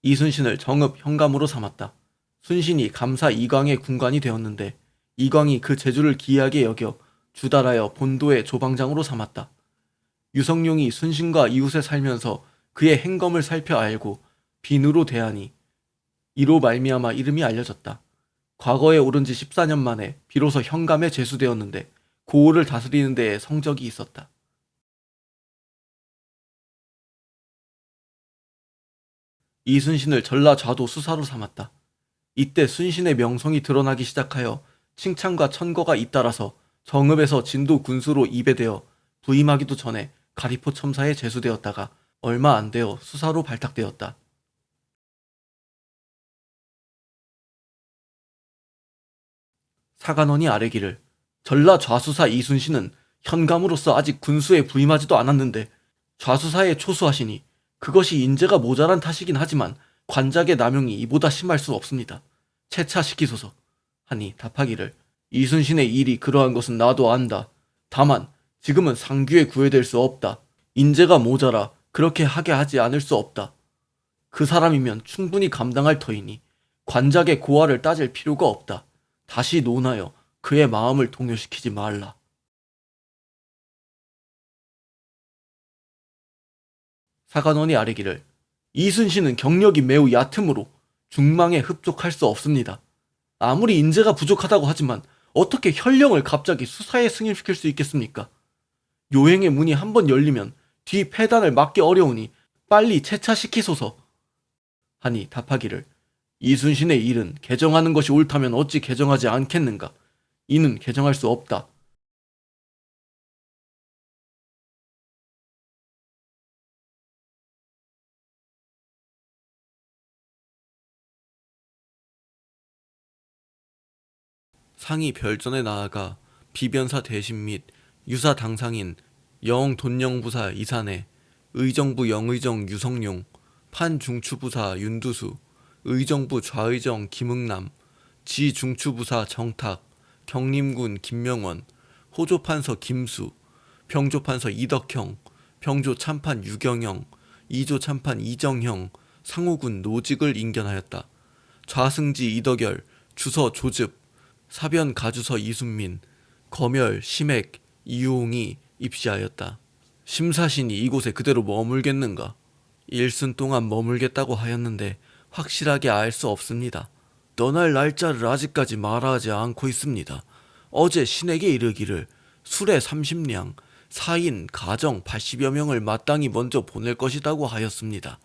이순신을 정읍 현감으로 삼았다. 순신이 감사 이광의 군관이 되었는데 이광이 그 재주를 기이하게 여겨 주달하여 본도의 조방장으로 삼았다. 유성룡이 순신과 이웃에 살면서 그의 행검을 살펴 알고 비누로 대하니 이로 말미암아 이름이 알려졌다. 과거에 오른 지 14년 만에 비로소 현감에 제수되었는데 고을을 다스리는 데에 성적이 있었다. 이순신을 전라좌도 수사로 삼았다. 이때 순신의 명성이 드러나기 시작하여 칭찬과 천거가 잇따라서 정읍에서 진도 군수로 입에되어 부임하기도 전에 가리포 첨사에 제수되었다가 얼마 안 되어 수사로 발탁되었다. 사간원이 아뢰기를 전라 좌수사 이순신은 현감으로서 아직 군수에 부임하지도 않았는데 좌수사에 초수하시니 그것이 인재가 모자란 탓이긴 하지만 관작의 남용이 이보다 심할 수 없습니다. 채차시키소서 하니 답하기를 이순신의 일이 그러한 것은 나도 안다. 다만 지금은 상규에 구애될 수 없다. 인재가 모자라 그렇게 하게 하지 않을 수 없다. 그 사람이면 충분히 감당할 터이니 관작의 고하를 따질 필요가 없다. 다시 논하여 그의 마음을 동요시키지 말라. 사간원이 아뢰기를 이순신은 경력이 매우 얕으므로 중망에 흡족할 수 없습니다. 아무리 인재가 부족하다고 하지만 어떻게 현령을 갑자기 수사에 승인시킬 수 있겠습니까? 요행의 문이 한번 열리면 뒤 폐단을 막기 어려우니 빨리 채차시키소서 하니 답하기를 이순신의 일은 개정하는 것이 옳다면 어찌 개정하지 않겠는가? 이는 개정할 수 없다. 상이 별전에 나아가 비변사 대신 및 유사 당상인 영돈영부사 이산해, 의정부 영의정 유성룡, 판중추부사 윤두수, 의정부 좌의정 김응남, 지중추부사 정탁, 경림군 김명원, 호조판서 김수, 병조판서 이덕형, 병조참판 유경영, 이조참판 이정형, 상호군 노직을 인견하였다. 좌승지 이덕열, 주서 조즙, 사변 가주서 이순민, 검열, 심액, 이용이 입시하였다. 심사신이 이곳에 그대로 머물겠는가? 일순 동안 머물겠다고 하였는데 확실하게 알 수 없습니다. 떠날 날짜를 아직까지 말하지 않고 있습니다. 어제 신에게 이르기를 수레 30량, 사인, 가정 80여 명을 마땅히 먼저 보낼 것이라고 하였습니다.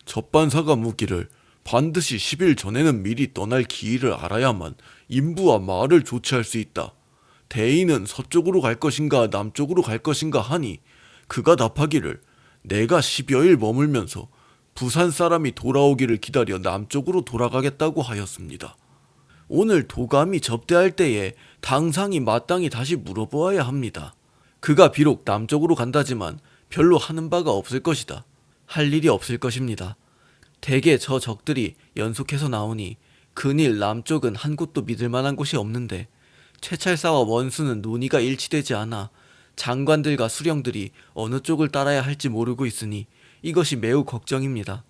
접반사가 묻기를 반드시 10일 전에는 미리 떠날 기일을 알아야만 인부와 말을 조치할 수 있다. 대인은 서쪽으로 갈 것인가 남쪽으로 갈 것인가 하니 그가 답하기를 내가 10여일 머물면서 부산 사람이 돌아오기를 기다려 남쪽으로 돌아가겠다고 하였습니다. 오늘 도감이 접대할 때에 당상이 마땅히 다시 물어보아야 합니다. 그가 비록 남쪽으로 간다지만 별로 하는 바가 없을 것이다. 할 일이 없을 것입니다. 대개 저 적들이 연속해서 나오니 근일 남쪽은 한 곳도 믿을 만한 곳이 없는데 최찰사와 원수는 논의가 일치되지 않아 장관들과 수령들이 어느 쪽을 따라야 할지 모르고 있으니 이것이 매우 걱정입니다.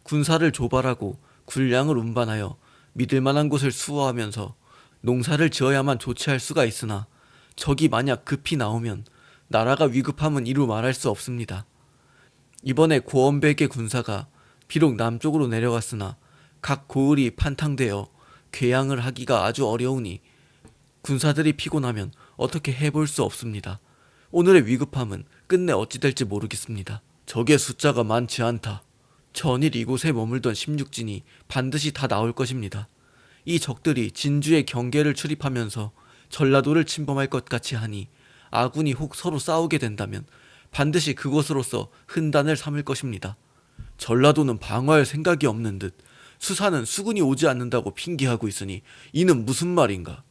군사를 조발하고 군량을 운반하여 믿을 만한 곳을 수호하면서 농사를 지어야만 조치할 수가 있으나 적이 만약 급히 나오면 나라가 위급함은 이루 말할 수 없습니다. 이번에 고원백의 군사가 비록 남쪽으로 내려갔으나 각 고을이 판탕되어 궤양을 하기가 아주 어려우니 군사들이 피곤하면 어떻게 해볼 수 없습니다. 오늘의 위급함은 끝내 어찌 될지 모르겠습니다. 적의 숫자가 많지 않다. 전일 이곳에 머물던 16진이 반드시 다 나올 것입니다. 이 적들이 진주의 경계를 출입하면서 전라도를 침범할 것 같이 하니 아군이 혹 서로 싸우게 된다면 반드시 그곳으로서 흔단을 삼을 것입니다. 전라도는 방어할 생각이 없는 듯 수사는 수군이 오지 않는다고 핑계하고 있으니 이는 무슨 말인가?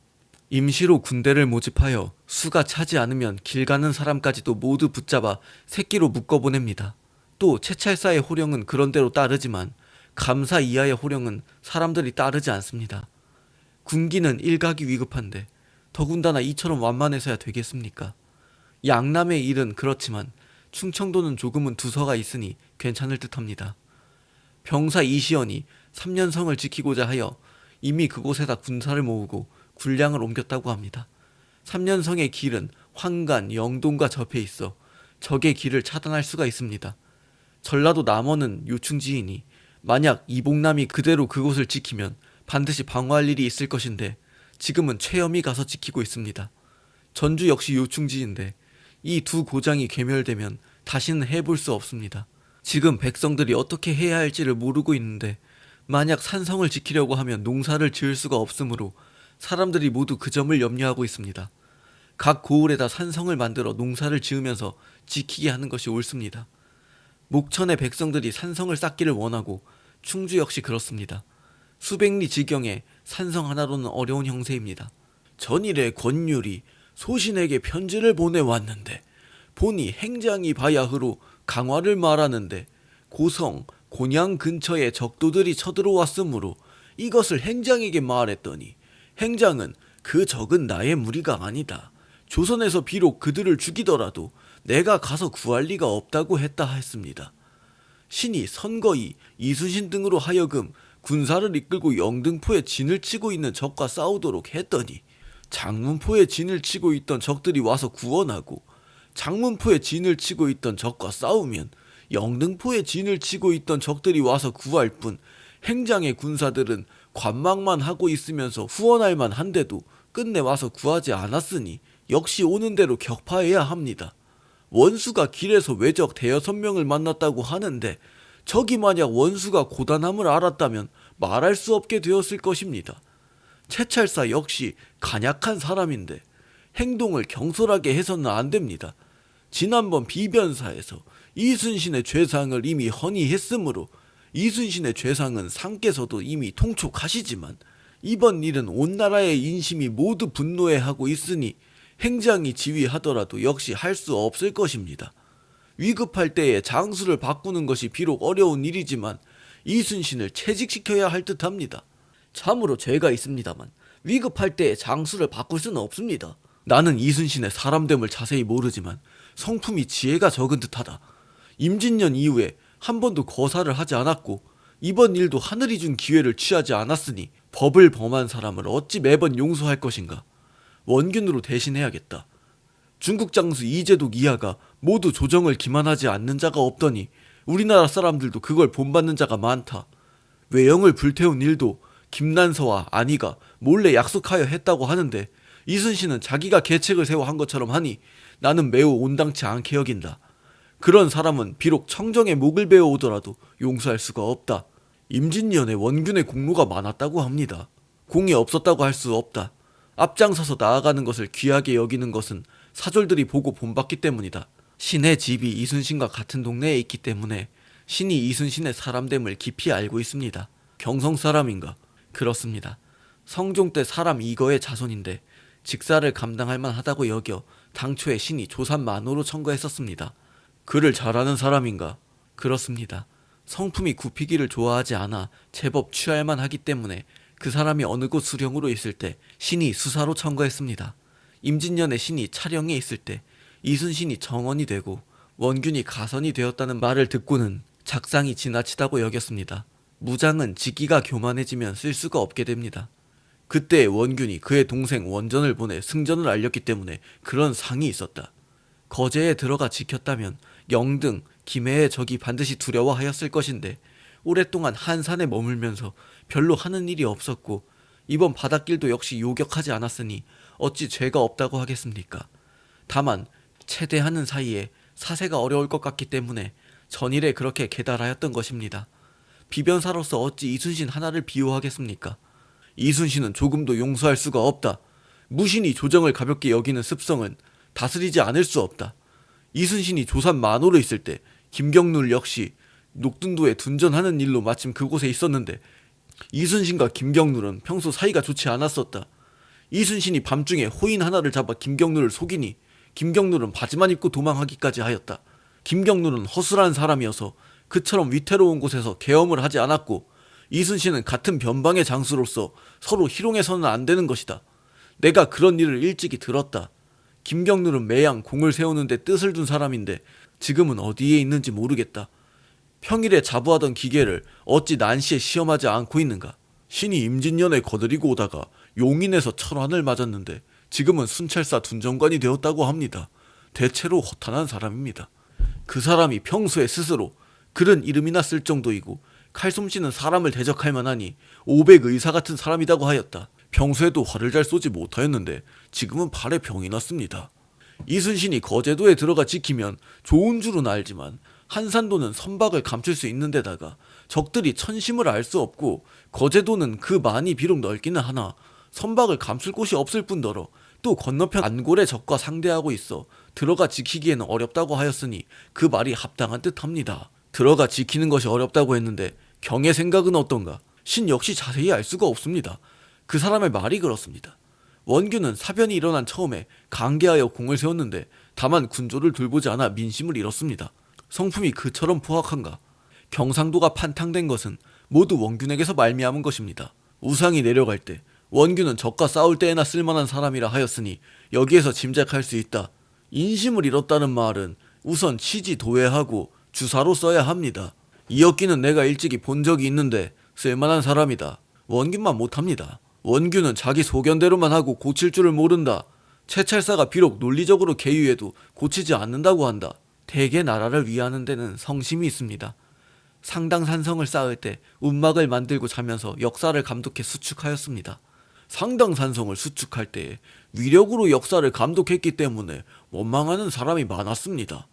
임시로 군대를 모집하여 수가 차지 않으면 길 가는 사람까지도 모두 붙잡아 새끼로 묶어보냅니다. 또 채찰사의 호령은 그런대로 따르지만 감사 이하의 호령은 사람들이 따르지 않습니다. 군기는 일각이 위급한데 더군다나 이처럼 완만해서야 되겠습니까? 양남의 일은 그렇지만 충청도는 조금은 두서가 있으니 괜찮을 듯합니다. 병사 이시연이 삼년성을 지키고자 하여 이미 그곳에다 군사를 모으고 군량을 옮겼다고 합니다. 삼년성의 길은 황간, 영동과 접해 있어 적의 길을 차단할 수가 있습니다. 전라도 남원은 요충지이니 만약 이봉남이 그대로 그곳을 지키면 반드시 방어할 일이 있을 것인데 지금은 최염이 가서 지키고 있습니다. 전주 역시 요충지인데 이 두 고장이 괴멸되면 다시는 해볼 수 없습니다. 지금 백성들이 어떻게 해야 할지를 모르고 있는데 만약 산성을 지키려고 하면 농사를 지을 수가 없으므로 사람들이 모두 그 점을 염려하고 있습니다. 각 고을에다 산성을 만들어 농사를 지으면서 지키게 하는 것이 옳습니다. 목천의 백성들이 산성을 쌓기를 원하고 충주 역시 그렇습니다. 수백리 지경에 산성 하나로는 어려운 형세입니다. 전일에 권율이 소신에게 편지를 보내왔는데 보니 행장이 바야흐로 강화를 말하는데 고성, 곤양 근처에 적도들이 쳐들어왔으므로 이것을 행장에게 말했더니 행장은 그 적은 나의 무리가 아니다. 조선에서 비록 그들을 죽이더라도 내가 가서 구할 리가 없다고 했다 했습니다. 신이 선거이, 이순신 등으로 하여금 군사를 이끌고 영등포에 진을 치고 있는 적과 싸우도록 했더니 장문포에 진을 치고 있던 적들이 와서 구원하고 장문포에 진을 치고 있던 적과 싸우면 영등포에 진을 치고 있던 적들이 와서 구할 뿐 행장의 군사들은 관망만 하고 있으면서 후원할 만한데도 끝내 와서 구하지 않았으니 역시 오는 대로 격파해야 합니다. 원수가 길에서 외적 대여섯 명을 만났다고 하는데 적이 만약 원수가 고단함을 알았다면 말할 수 없게 되었을 것입니다. 채찰사 역시 간약한 사람인데 행동을 경솔하게 해서는 안 됩니다. 지난번 비변사에서 이순신의 죄상을 이미 헌의했으므로 이순신의 죄상은 상께서도 이미 통촉하시지만 이번 일은 온 나라의 인심이 모두 분노해하고 있으니 행장이 지휘하더라도 역시 할 수 없을 것입니다. 위급할 때에 장수를 바꾸는 것이 비록 어려운 일이지만 이순신을 퇴직시켜야 할 듯합니다. 참으로 죄가 있습니다만 위급할 때에 장수를 바꿀 수는 없습니다. 나는 이순신의 사람됨을 자세히 모르지만 성품이 지혜가 적은 듯하다. 임진년 이후에 한 번도 거사를 하지 않았고 이번 일도 하늘이 준 기회를 취하지 않았으니 법을 범한 사람을 어찌 매번 용서할 것인가. 원균으로 대신해야겠다. 중국 장수 이재독 이하가 모두 조정을 기만하지 않는 자가 없더니 우리나라 사람들도 그걸 본받는 자가 많다. 외영을 불태운 일도 김난서와 안희가 몰래 약속하여 했다고 하는데 이순신은 자기가 계책을 세워 한 것처럼 하니 나는 매우 온당치 않게 여긴다. 그런 사람은 비록 청정에 목을 베어 오더라도 용서할 수가 없다. 임진년에 원균의 공로가 많았다고 합니다. 공이 없었다고 할 수 없다. 앞장서서 나아가는 것을 귀하게 여기는 것은 사졸들이 보고 본받기 때문이다. 신의 집이 이순신과 같은 동네에 있기 때문에 신이 이순신의 사람됨을 깊이 알고 있습니다. 경성 사람인가? 그렇습니다. 성종 때 사람 이거의 자손인데 직사를 감당할 만하다고 여겨 당초에 신이 조산 만호로 청구했었습니다. 글을 잘하는 사람인가? 그렇습니다. 성품이 굽히기를 좋아하지 않아 제법 취할만 하기 때문에 그 사람이 어느 곳 수령으로 있을 때 신이 수사로 청구했습니다. 임진년에 신이 차령에 있을 때 이순신이 정원이 되고 원균이 가선이 되었다는 말을 듣고는 작상이 지나치다고 여겼습니다. 무장은 직위가 교만해지면 쓸 수가 없게 됩니다. 그때 원균이 그의 동생 원전을 보내 승전을 알렸기 때문에 그런 상이 있었다. 거제에 들어가 지켰다면 영등, 김해의 적이 반드시 두려워하였을 것인데 오랫동안 한산에 머물면서 별로 하는 일이 없었고 이번 바닷길도 역시 요격하지 않았으니 어찌 죄가 없다고 하겠습니까? 다만 체대하는 사이에 사세가 어려울 것 같기 때문에 전일에 그렇게 계달하였던 것입니다. 비변사로서 어찌 이순신 하나를 비호하겠습니까? 이순신은 조금도 용서할 수가 없다. 무신이 조정을 가볍게 여기는 습성은 다스리지 않을 수 없다. 이순신이 조산 만호로 있을 때 김경률 역시 녹둔도에 둔전하는 일로 마침 그곳에 있었는데 이순신과 김경률은 평소 사이가 좋지 않았었다. 이순신이 밤중에 호인 하나를 잡아 김경률을 속이니 김경률은 바지만 입고 도망하기까지 하였다. 김경률은 허술한 사람이어서 그처럼 위태로운 곳에서 계엄을 하지 않았고 이순신은 같은 변방의 장수로서 서로 희롱해서는 안 되는 것이다. 내가 그런 일을 일찍이 들었다. 김경률은 매양 공을 세우는데 뜻을 둔 사람인데 지금은 어디에 있는지 모르겠다. 평일에 자부하던 기계를 어찌 난시에 시험하지 않고 있는가? 신이 임진년에 거느리고 오다가 용인에서 철환을 맞았는데 지금은 순찰사 둔정관이 되었다고 합니다. 대체로 허탄한 사람입니다. 그 사람이 평소에 스스로 그런 이름이나 쓸 정도이고 칼솜씨는 사람을 대적할 만하니 500 의사 같은 사람이라고 하였다. 평소에도 화를 잘 쏘지 못하였는데 지금은 팔에 병이 났습니다. 이순신이 거제도에 들어가 지키면 좋은 줄은 알지만 한산도는 선박을 감출 수 있는 데다가 적들이 천심을 알 수 없고 거제도는 그 만이 비록 넓기는 하나 선박을 감출 곳이 없을 뿐더러 또 건너편 안골의 적과 상대하고 있어 들어가 지키기에는 어렵다고 하였으니 그 말이 합당한 듯합니다. 들어가 지키는 것이 어렵다고 했는데 경의 생각은 어떤가? 신 역시 자세히 알 수가 없습니다. 그 사람의 말이 그렇습니다. 원균은 사변이 일어난 처음에 강개하여 공을 세웠는데 다만 군조를 돌보지 않아 민심을 잃었습니다. 성품이 그처럼 포악한가? 경상도가 판탕된 것은 모두 원균에게서 말미암은 것입니다. 우상이 내려갈 때 원균은 적과 싸울 때에나 쓸만한 사람이라 하였으니 여기에서 짐작할 수 있다. 인심을 잃었다는 말은 우선 치지 도외하고 주사로 써야 합니다. 이역기는 내가 일찍이 본 적이 있는데 쓸만한 사람이다. 원균만 못합니다. 원균은 자기 소견대로만 하고 고칠 줄을 모른다. 채찰사가 비록 논리적으로 개유해도 고치지 않는다고 한다. 대개 나라를 위하는 데는 성심이 있습니다. 상당산성을 쌓을 때 운막을 만들고 자면서 역사를 감독해 수축하였습니다. 상당산성을 수축할 때에 위력으로 역사를 감독했기 때문에 원망하는 사람이 많았습니다.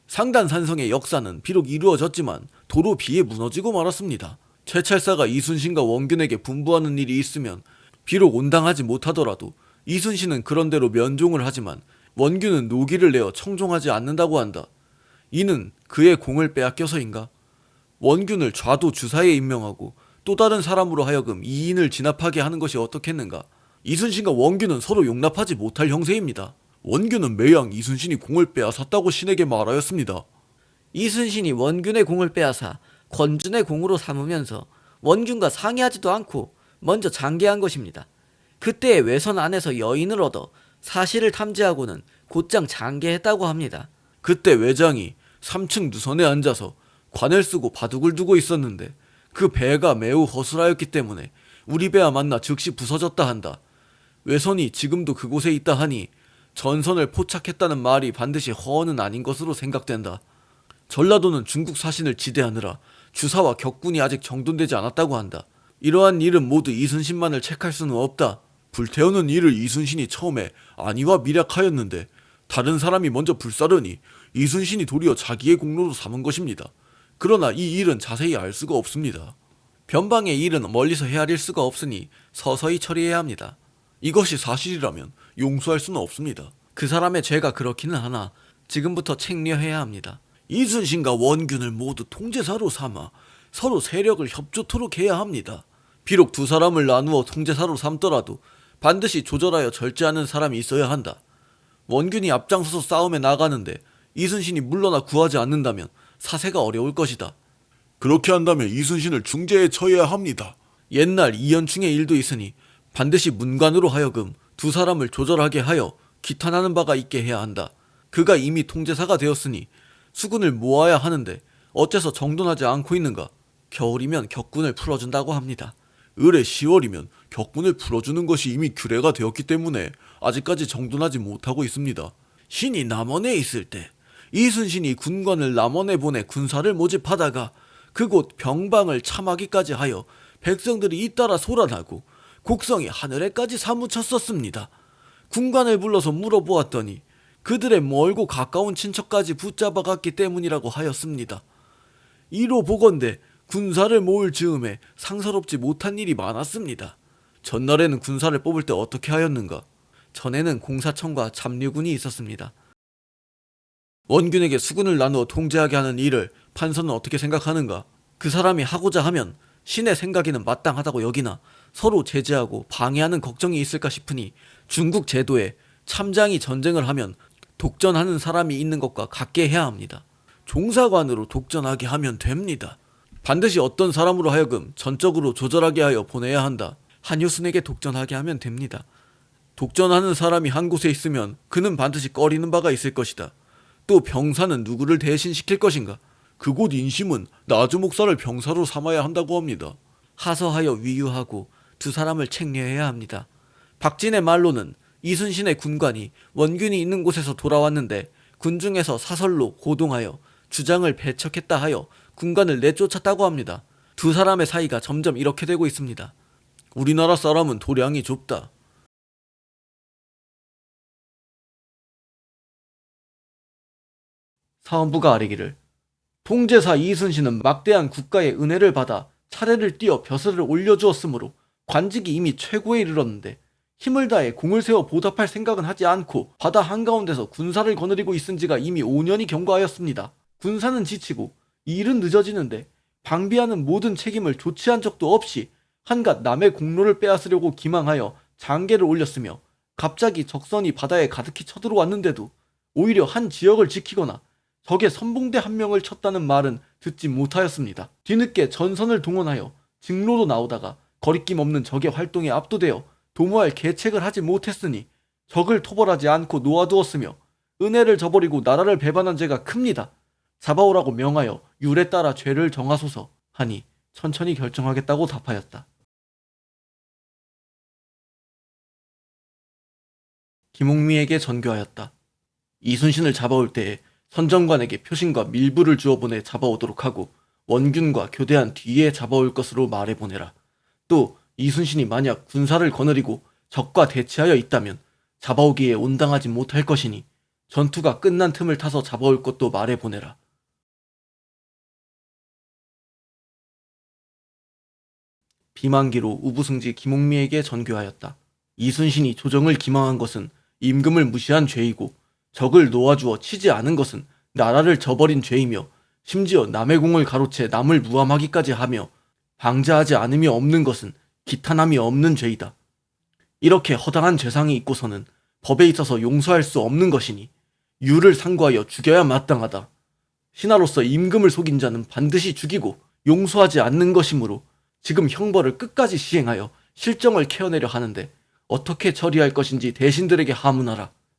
상단산성의 역사는 비록 이루어졌지만 도로 비에 무너지고 말았습니다. 채찰사가 이순신과 원균에게 분부하는 일이 있으면 비록 온당하지 못하더라도 이순신은 그런대로 면종을 하지만 원균은 노기를 내어 청종하지 않는다고 한다. 이는 그의 공을 빼앗겨서인가? 원균을 좌도 주사에 임명하고 또 다른 사람으로 하여금 이인을 진압하게 하는 것이 어떻겠는가? 이순신과 원균은 서로 용납하지 못할 형세입니다. 원균은 매양 이순신이 공을 빼앗았다고 신에게 말하였습니다. 이순신이 원균의 공을 빼앗아 권준의 공으로 삼으면서 원균과 상의하지도 않고 먼저 장계한 것입니다. 그때의 외선 안에서 여인을 얻어 사실을 탐지하고는 곧장 장계했다고 합니다. 그때 외장이 3층 누선에 앉아서 관을 쓰고 바둑을 두고 있었는데 그 배가 매우 허술하였기 때문에 우리 배와 만나 즉시 부서졌다 한다. 외선이 지금도 그곳에 있다 하니 전선을 포착했다는 말이 반드시 허언은 아닌 것으로 생각된다. 전라도는 중국 사신을 지대하느라 주사와 격군이 아직 정돈되지 않았다고 한다. 이러한 일은 모두 이순신만을 책할 수는 없다. 불태우는 일을 이순신이 처음에 안위와 미략하였는데 다른 사람이 먼저 불사르니 이순신이 도리어 자기의 공로로 삼은 것입니다. 그러나 이 일은 자세히 알 수가 없습니다. 변방의 일은 멀리서 헤아릴 수가 없으니 서서히 처리해야 합니다. 이것이 사실이라면 용서할 수는 없습니다. 그 사람의 죄가 그렇기는 하나 지금부터 책려해야 합니다. 이순신과 원균을 모두 통제사로 삼아 서로 세력을 협조토록 해야 합니다. 비록 두 사람을 나누어 통제사로 삼더라도 반드시 조절하여 절제하는 사람이 있어야 한다. 원균이 앞장서서 싸움에 나가는데 이순신이 물러나 구하지 않는다면 사세가 어려울 것이다. 그렇게 한다면 이순신을 중재에 처해야 합니다. 옛날 이연충의 일도 있으니 반드시 문관으로 하여금 두 사람을 조절하게 하여 기탄하는 바가 있게 해야 한다. 그가 이미 통제사가 되었으니 수군을 모아야 하는데 어째서 정돈하지 않고 있는가? 겨울이면 격군을 풀어준다고 합니다. 을에 10월이면 격군을 풀어주는 것이 이미 규례가 되었기 때문에 아직까지 정돈하지 못하고 있습니다. 신이 남원에 있을 때 이순신이 군관을 남원에 보내 군사를 모집하다가 그곳 병방을 참하기까지 하여 백성들이 잇따라 소란하고 곡성이 하늘에까지 사무쳤었습니다. 군관을 불러서 물어보았더니 그들의 멀고 가까운 친척까지 붙잡아갔기 때문이라고 하였습니다. 이로 보건대 군사를 모을 즈음에 상서롭지 못한 일이 많았습니다. 전날에는 군사를 뽑을 때 어떻게 하였는가? 전에는 공사청과 잡류군이 있었습니다. 원균에게 수군을 나누어 통제하게 하는 일을 판서는 어떻게 생각하는가? 그 사람이 하고자 하면 신의 생각에는 마땅하다고 여기나 서로 제재하고 방해하는 걱정이 있을까 싶으니 중국 제도에 참장이 전쟁을 하면 독전하는 사람이 있는 것과 같게 해야 합니다. 종사관으로 독전하게 하면 됩니다. 반드시 어떤 사람으로 하여금 전적으로 조절하게 하여 보내야 한다. 한효순에게 독전하게 하면 됩니다. 독전하는 사람이 한 곳에 있으면 그는 반드시 꺼리는 바가 있을 것이다. 또 병사는 누구를 대신시킬 것인가? 그곳 인심은 나주 목사를 병사로 삼아야 한다고 합니다. 하서하여 위유하고 두 사람을 책례해야 합니다. 박진의 말로는 이순신의 군관이 원균이 있는 곳에서 돌아왔는데 군중에서 사설로 고동하여 주장을 배척했다 하여 군관을 내쫓았다고 합니다. 두 사람의 사이가 점점 이렇게 되고 있습니다. 우리나라 사람은 도량이 좁다. 사헌부가 아뢰기를 통제사 이순신은 막대한 국가의 은혜를 받아 차례를 띄어 벼슬을 올려주었으므로 관직이 이미 최고에 이르렀는데 힘을 다해 공을 세워 보답할 생각은 하지 않고 바다 한가운데서 군사를 거느리고 있은 지가 이미 5년이 경과하였습니다. 군사는 지치고 일은 늦어지는데 방비하는 모든 책임을 조치한 적도 없이 한갓 남의 공로를 빼앗으려고 기망하여 장계를 올렸으며 갑자기 적선이 바다에 가득히 쳐들어왔는데도 오히려 한 지역을 지키거나 적의 선봉대 한 명을 쳤다는 말은 듣지 못하였습니다. 뒤늦게 전선을 동원하여 직로로 나오다가 거리낌 없는 적의 활동에 압도되어 도모할 계책을 하지 못했으니 적을 토벌하지 않고 놓아두었으며 은혜를 저버리고 나라를 배반한 죄가 큽니다. 잡아오라고 명하여 율에 따라 죄를 정하소서 하니 천천히 결정하겠다고 답하였다. 김옥미에게 전교하였다. 이순신을 잡아올 때에 선정관에게 표신과 밀부를 주어보내 잡아오도록 하고 원균과 교대한 뒤에 잡아올 것으로 말해보내라. 또 이순신이 만약 군사를 거느리고 적과 대치하여 있다면 잡아오기에 온당하지 못할 것이니 전투가 끝난 틈을 타서 잡아올 것도 말해보내라. 비만기로 우부승지 김옥미에게 전교하였다. 이순신이 조정을 기망한 것은 임금을 무시한 죄이고 적을 놓아주어 치지 않은 것은 나라를 저버린 죄이며 심지어 남의 공을 가로채 남을 무함하기까지 하며 방자하지 않음이 없는 것은 기탄함이 없는 죄이다. 이렇게 허당한 죄상이 있고서는 법에 있어서 용서할 수 없는 것이니 유를 상고하여 죽여야 마땅하다. 신하로서 임금을 속인 자는 반드시 죽이고 용서하지 않는 것이므로 지금 형벌을 끝까지 시행하여 실정을 캐어내려 하는데 어떻게 처리할 것인지 대신들에게 하문하라.